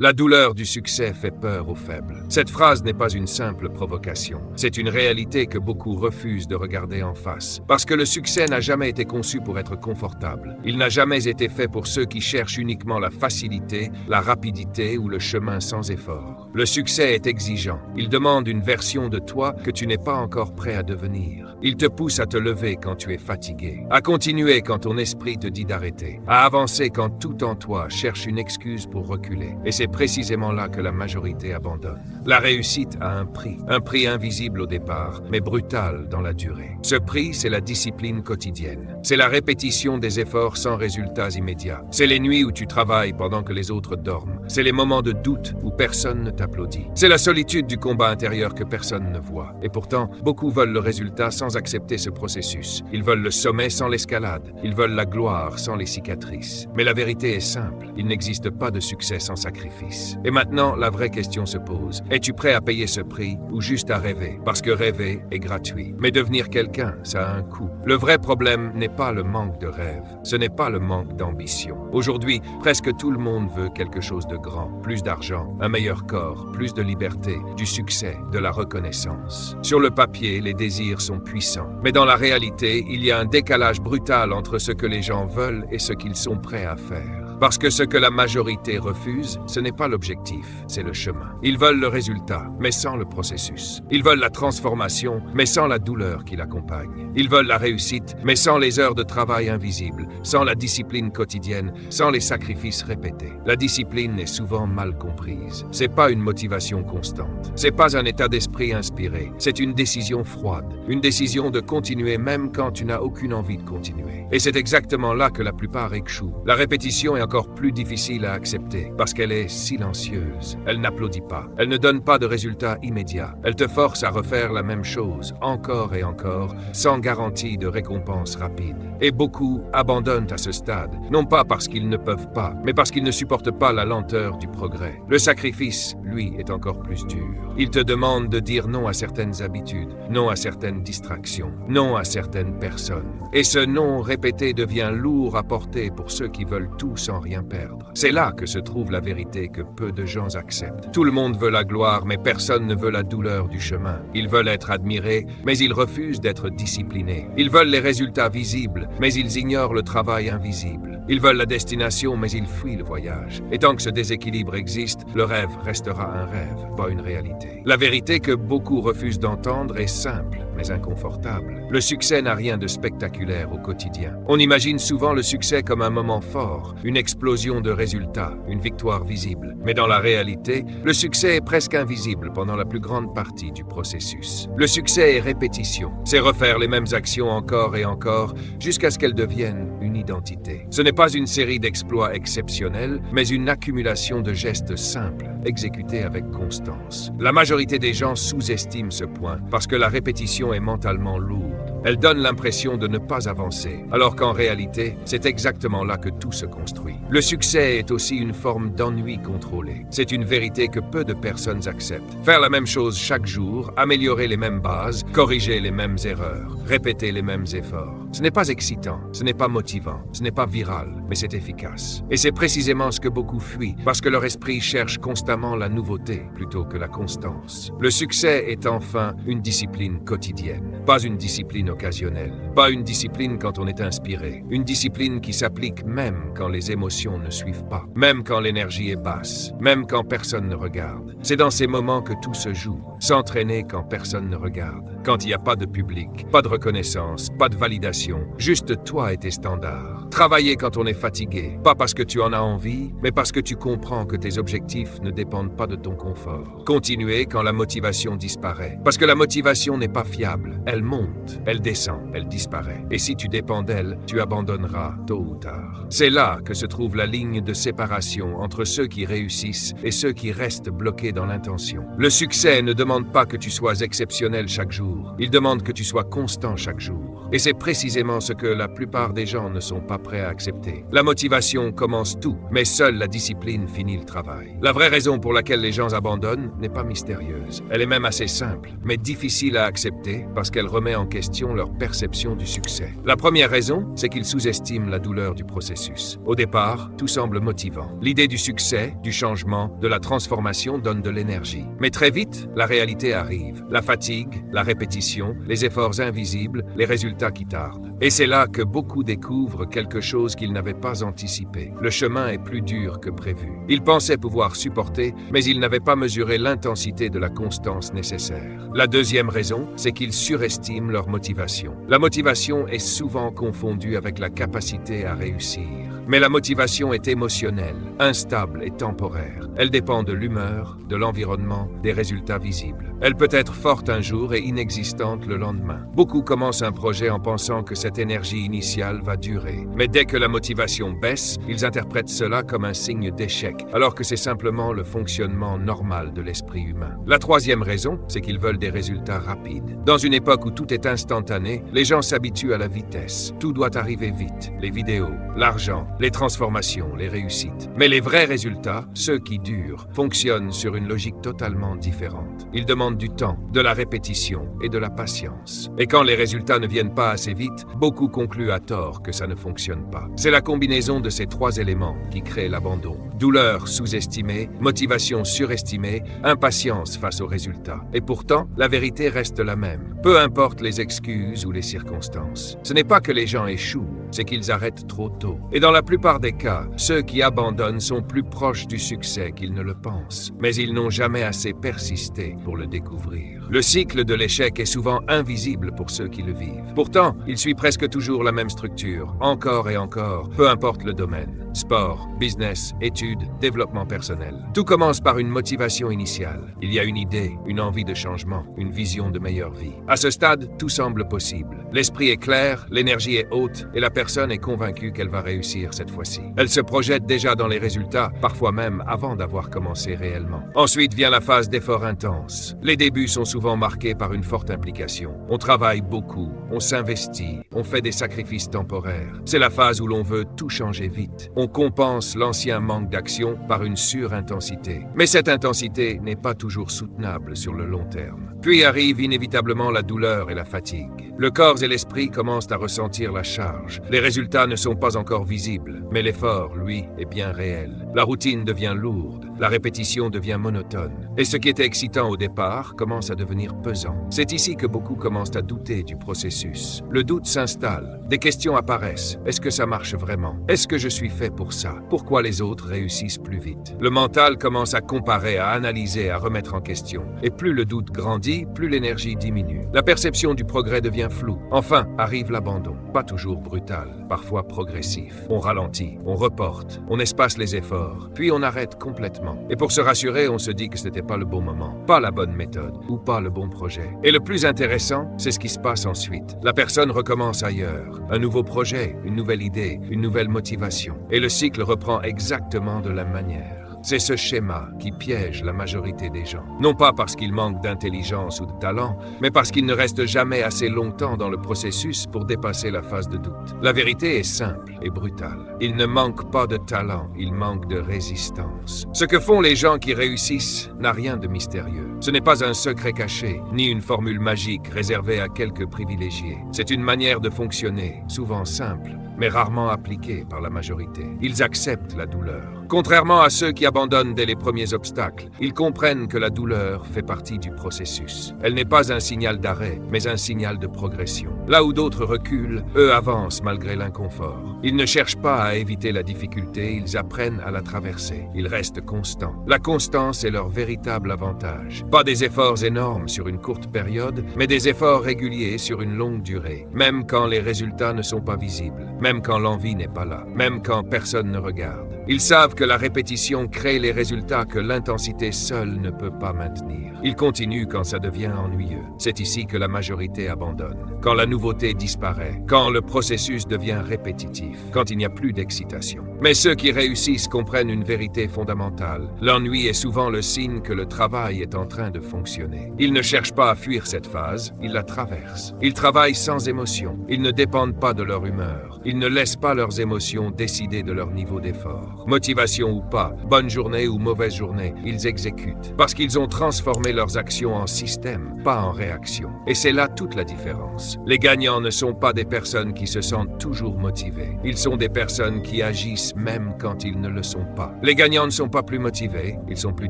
La douleur du succès fait peur aux faibles. Cette phrase n'est pas une simple provocation. C'est une réalité que beaucoup refusent de regarder en face. Parce que le succès n'a jamais été conçu pour être confortable. Il n'a jamais été fait pour ceux qui cherchent uniquement la facilité, la rapidité ou le chemin sans effort. Le succès est exigeant. Il demande une version de toi que tu n'es pas encore prêt à devenir. Il te pousse à te lever quand tu es fatigué, à continuer quand ton esprit te dit d'arrêter, à avancer quand tout en toi cherche une excuse pour reculer. Et c'est précisément là que la majorité abandonne. La réussite a un prix invisible au départ, mais brutal dans la durée. Ce prix, c'est la discipline quotidienne. C'est la répétition des efforts sans résultats immédiats. C'est les nuits où tu travailles pendant que les autres dorment. C'est les moments de doute où personne ne t'applaudit. C'est la solitude du combat intérieur que personne ne voit. Et pourtant, beaucoup veulent le résultat sans accepter ce processus. Ils veulent le sommet sans l'escalade. Ils veulent la gloire sans les cicatrices. Mais la vérité est simple. Il n'existe pas de succès sans sacrifice. Et maintenant, la vraie question se pose. Es-tu prêt à payer ce prix ou juste à rêver? Parce que rêver est gratuit. Mais devenir quelqu'un, ça a un coût. Le vrai problème n'est pas le manque de rêve. Ce n'est pas le manque d'ambition. Aujourd'hui, presque tout le monde veut quelque chose de grand. Plus d'argent, un meilleur corps, plus de liberté, du succès, de la reconnaissance. Sur le papier, les désirs sont puissants. Mais dans la réalité, il y a un décalage brutal entre ce que les gens veulent et ce qu'ils sont prêts à faire. Parce que ce que la majorité refuse, ce n'est pas l'objectif, c'est le chemin. Ils veulent le résultat, mais sans le processus. Ils veulent la transformation, mais sans la douleur qui l'accompagne. Ils veulent la réussite, mais sans les heures de travail invisibles, sans la discipline quotidienne, sans les sacrifices répétés. La discipline est souvent mal comprise. C'est pas une motivation constante. C'est pas un état d'esprit inspiré. C'est une décision froide. Une décision de continuer même quand tu n'as aucune envie de continuer. Et c'est exactement là que la plupart échouent. La répétition est encore plus difficile à accepter parce qu'elle est silencieuse. Elle n'applaudit pas. Elle ne donne pas de résultats immédiats. Elle te force à refaire la même chose encore et encore sans garantie de récompense rapide. Et beaucoup abandonnent à ce stade, non pas parce qu'ils ne peuvent pas, mais parce qu'ils ne supportent pas la lenteur du progrès. Le sacrifice, lui, est encore plus dur. Il te demande de dire non à certaines habitudes, non à certaines distractions, non à certaines personnes. Et ce non répété devient lourd à porter pour ceux qui veulent tout sans rien perdre. C'est là que se trouve la vérité que peu de gens acceptent. Tout le monde veut la gloire, mais personne ne veut la douleur du chemin. Ils veulent être admirés, mais ils refusent d'être disciplinés. Ils veulent les résultats visibles, mais ils ignorent le travail invisible. Ils veulent la destination, mais ils fuient le voyage. Et tant que ce déséquilibre existe, le rêve restera un rêve, pas une réalité. La vérité que beaucoup refusent d'entendre est simple, mais inconfortable. Le succès n'a rien de spectaculaire au quotidien. On imagine souvent le succès comme un moment fort, une explosion de résultats, une victoire visible. Mais dans la réalité, le succès est presque invisible pendant la plus grande partie du processus. Le succès est répétition. C'est refaire les mêmes actions encore et encore jusqu'à ce qu'elles deviennent une identité. Ce n'est pas une série d'exploits exceptionnels, mais une accumulation de gestes simples, exécutés avec constance. La majorité des gens sous-estiment ce point parce que la répétition est mentalement lourde. Elle donne l'impression de ne pas avancer, alors qu'en réalité, c'est exactement là que tout se construit. Le succès est aussi une forme d'ennui contrôlé. C'est une vérité que peu de personnes acceptent. Faire la même chose chaque jour, améliorer les mêmes bases, corriger les mêmes erreurs, répéter les mêmes efforts. Ce n'est pas excitant, ce n'est pas motivant, ce n'est pas viral, mais c'est efficace. Et c'est précisément ce que beaucoup fuient, parce que leur esprit cherche constamment la nouveauté plutôt que la constance. Le succès est enfin une discipline quotidienne, pas une discipline occasionnelle, pas une discipline quand on est inspiré, une discipline qui s'applique même quand les émotions ne suivent pas, même quand l'énergie est basse, même quand personne ne regarde. C'est dans ces moments que tout se joue, s'entraîner quand personne ne regarde, quand il n'y a pas de public, pas de reconnaissance, pas de validation, juste toi et tes standards. Travailler quand on est fatigué, pas parce que tu en as envie, mais parce que tu comprends que tes objectifs ne dépendent pas de ton confort. Continuer quand la motivation disparaît, parce que la motivation n'est pas fiable, elle monte, elle descend, elle disparaît. Et si tu dépends d'elle, tu abandonneras tôt ou tard. C'est là que se trouve la ligne de séparation entre ceux qui réussissent et ceux qui restent bloqués dans l'intention. Le succès ne demande pas que tu sois exceptionnel chaque jour, il demande que tu sois constant chaque jour. Et c'est précisément ce que la plupart des gens ne sont pas prêts à accepter. La motivation commence tout, mais seule la discipline finit le travail. La vraie raison pour laquelle les gens abandonnent n'est pas mystérieuse. Elle est même assez simple, mais difficile à accepter parce qu'elle remet en question leur perception du succès. La première raison, c'est qu'ils sous-estiment la douleur du processus. Au départ, tout semble motivant. L'idée du succès, du changement, de la transformation donne de l'énergie. Mais très vite, la réalité arrive. La fatigue, la répétition, les efforts invisibles, les résultats qui tardent. Et c'est là que beaucoup découvrent quelque chose qu'ils n'avaient pas anticipé. Le chemin est plus dur que prévu. Ils pensaient pouvoir supporter, mais ils n'avaient pas mesuré l'intensité de la constance nécessaire. La deuxième raison, c'est qu'ils surestiment leur motivation. La motivation est souvent confondue avec la capacité à réussir. Mais la motivation est émotionnelle, instable et temporaire. Elle dépend de l'humeur, de l'environnement, des résultats visibles. Elle peut être forte un jour et inexistante le lendemain. Beaucoup commencent un projet en pensant que cette énergie initiale va durer. Mais dès que la motivation baisse, ils interprètent cela comme un signe d'échec, alors que c'est simplement le fonctionnement normal de l'esprit humain. La troisième raison, c'est qu'ils veulent des résultats rapides. Dans une époque où tout est instantané, les gens s'habituent à la vitesse. Tout doit arriver vite. Les vidéos, l'argent, les transformations, les réussites. Mais les vrais résultats, ceux qui durent, fonctionnent sur une logique totalement différente. Ils demandent du temps, de la répétition et de la patience. Et quand les résultats ne viennent pas assez vite, beaucoup concluent à tort que ça ne fonctionne pas. C'est la combinaison de ces trois éléments qui crée l'abandon. Douleur sous-estimée, motivation surestimée, impatience face aux résultats. Et pourtant, la vérité reste la même. Peu importe les excuses ou les circonstances. Ce n'est pas que les gens échouent, c'est qu'ils arrêtent trop tôt. Et dans la plupart des cas, ceux qui abandonnent sont plus proches du succès qu'ils ne le pensent. Mais ils n'ont jamais assez persisté pour le découvrir. Le cycle de l'échec est souvent invisible pour ceux qui le vivent. Pourtant, il suit presque toujours la même structure, encore et encore, peu importe le domaine. Sport, business, études, développement personnel. Tout commence par une motivation initiale. Il y a une idée, une envie de changement, une vision de meilleure vie. À ce stade, tout semble possible. L'esprit est clair, l'énergie est haute et la personne est convaincue qu'elle va réussir cette fois-ci. Elle se projette déjà dans les résultats, parfois même avant d'avoir commencé réellement. Ensuite vient la phase d'effort intense. Les débuts sont souvent marqués par une forte implication. On travaille beaucoup, on s'investit, on fait des sacrifices temporaires. C'est la phase où l'on veut tout changer vite. On compense l'ancien manque d'action par une surintensité. Mais cette intensité n'est pas toujours soutenable sur le long terme. Puis arrive inévitablement la douleur et la fatigue. Le corps et l'esprit commencent à ressentir la charge. Les résultats ne sont pas encore visibles, mais l'effort, lui, est bien réel. La routine devient lourde, la répétition devient monotone. Et ce qui était excitant au départ commence à devenir pesant. C'est ici que beaucoup commencent à douter du processus. Le doute s'installe, des questions apparaissent. Est-ce que ça marche vraiment? Est-ce que je suis fait pour ça? Pourquoi les autres réussissent plus vite? Le mental commence à comparer, à analyser, à remettre en question. Et plus le doute grandit, plus l'énergie diminue. La perception du progrès devient floue. Enfin, arrive l'abandon. Pas toujours brutal, parfois progressif. On ralentit, on reporte, on espace les efforts, puis on arrête complètement. Et pour se rassurer, on se dit que c'était pas le bon moment, pas la bonne méthode, ou pas le bon projet. Et le plus intéressant, c'est ce qui se passe ensuite. La personne recommence ailleurs. Un nouveau projet, une nouvelle idée, une nouvelle motivation. Et le cycle reprend exactement de la manière. C'est ce schéma qui piège la majorité des gens. Non pas parce qu'ils manquent d'intelligence ou de talent, mais parce qu'ils ne restent jamais assez longtemps dans le processus pour dépasser la phase de doute. La vérité est simple et brutale. Il ne manque pas de talent, il manque de résistance. Ce que font les gens qui réussissent n'a rien de mystérieux. Ce n'est pas un secret caché, ni une formule magique réservée à quelques privilégiés. C'est une manière de fonctionner, souvent simple, mais rarement appliquée par la majorité. Ils acceptent la douleur. Contrairement à ceux qui abandonnent dès les premiers obstacles, ils comprennent que la douleur fait partie du processus. Elle n'est pas un signal d'arrêt, mais un signal de progression. Là où d'autres reculent, eux avancent malgré l'inconfort. Ils ne cherchent pas à éviter la difficulté, ils apprennent à la traverser. Ils restent constants. La constance est leur véritable avantage. Pas des efforts énormes sur une courte période, mais des efforts réguliers sur une longue durée, même quand les résultats ne sont pas visibles. même quand l'envie n'est pas là, même quand personne ne regarde. Ils savent que la répétition crée les résultats que l'intensité seule ne peut pas maintenir. Ils continuent quand ça devient ennuyeux. C'est ici que la majorité abandonne. Quand la nouveauté disparaît, quand le processus devient répétitif, quand il n'y a plus d'excitation. Mais ceux qui réussissent comprennent une vérité fondamentale. L'ennui est souvent le signe que le travail est en train de fonctionner. Ils ne cherchent pas à fuir cette phase, ils la traversent. Ils travaillent sans émotion. Ils ne dépendent pas de leur humeur. Ils ne laissent pas leurs émotions décider de leur niveau d'effort. Motivation ou pas, bonne journée ou mauvaise journée, ils exécutent. Parce qu'ils ont transformé leurs actions en système, pas en réaction. Et c'est là toute la différence. Les gagnants ne sont pas des personnes qui se sentent toujours motivées. Ils sont des personnes qui agissent même quand ils ne le sont pas. Les gagnants ne sont pas plus motivés, ils sont plus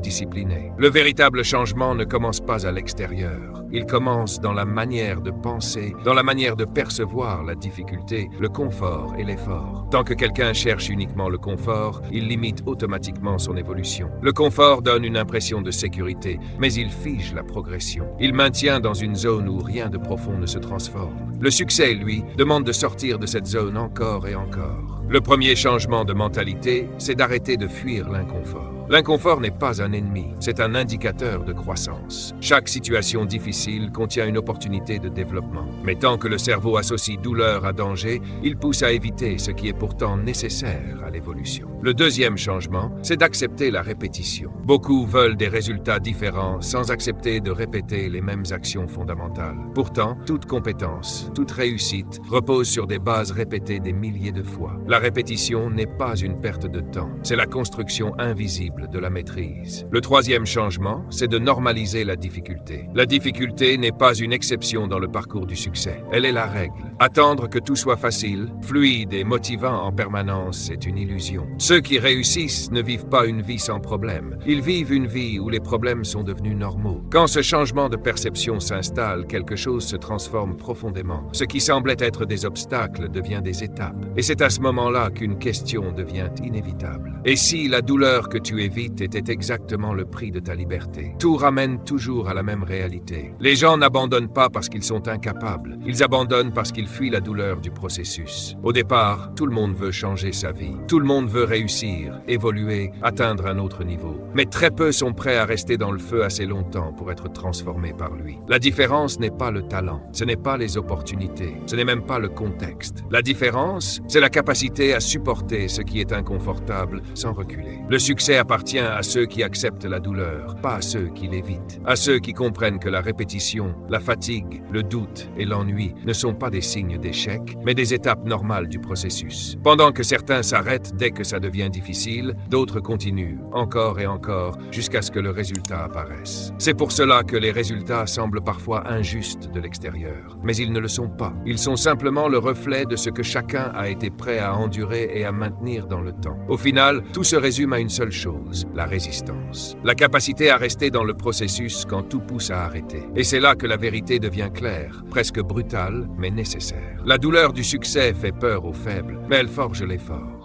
disciplinés. Le véritable changement ne commence pas à l'extérieur. Il commence dans la manière de penser, dans la manière de percevoir la difficulté, le confort et l'effort. Tant que quelqu'un cherche uniquement le confort, il limite automatiquement son évolution. Le confort donne une impression de sécurité, mais il fige la progression. Il maintient dans une zone où rien de profond ne se transforme. Le succès, lui, demande de sortir de cette zone encore et encore. Le premier changement de mentalité, c'est d'arrêter de fuir l'inconfort. L'inconfort n'est pas un ennemi, c'est un indicateur de croissance. Chaque situation difficile contient une opportunité de développement. Mais tant que le cerveau associe douleur à danger, il pousse à éviter ce qui est pourtant nécessaire à l'évolution. Le deuxième changement, c'est d'accepter la répétition. Beaucoup veulent des résultats différents sans accepter de répéter les mêmes actions fondamentales. Pourtant, toute compétence, toute réussite repose sur des bases répétées des milliers de fois. La répétition n'est pas une perte de temps, c'est la construction invisible de la maîtrise. Le troisième changement, c'est de normaliser la difficulté. La difficulté n'est pas une exception dans le parcours du succès, elle est la règle. Attendre que tout soit facile, fluide et motivant en permanence, c'est une illusion. Ceux qui réussissent ne vivent pas une vie sans problème. Ils vivent une vie où les problèmes sont devenus normaux. Quand ce changement de perception s'installe, quelque chose se transforme profondément. Ce qui semblait être des obstacles devient des étapes. Et c'est à ce moment-là qu'une question devient inévitable. Et si la douleur que tu évites était exactement le prix de ta liberté? Tout ramène toujours à la même réalité. Les gens n'abandonnent pas parce qu'ils sont incapables. Ils abandonnent parce qu'ils fuient la douleur du processus. Au départ, tout le monde veut changer sa vie. Tout le monde veut réussir, évoluer, atteindre un autre niveau. Mais très peu sont prêts à rester dans le feu assez longtemps pour être transformés par lui. La différence n'est pas le talent, ce n'est pas les opportunités, ce n'est même pas le contexte. La différence, c'est la capacité à supporter ce qui est inconfortable sans reculer. Le succès appartient à ceux qui acceptent la douleur, pas à ceux qui l'évitent. À ceux qui comprennent que la répétition, la fatigue, le doute et l'ennui ne sont pas des signes d'échec, mais des étapes normales du processus. Pendant que certains s'arrêtent dès que ça devient difficile, d'autres continuent, encore et encore, jusqu'à ce que le résultat apparaisse. C'est pour cela que les résultats semblent parfois injustes de l'extérieur. Mais ils ne le sont pas. Ils sont simplement le reflet de ce que chacun a été prêt à endurer et à maintenir dans le temps. Au final, tout se résume à une seule chose, la résistance. La capacité à rester dans le processus quand tout pousse à arrêter. Et c'est là que la vérité devient claire, presque brutale, mais nécessaire. La douleur du succès fait peur aux faibles, mais elle forge les forts.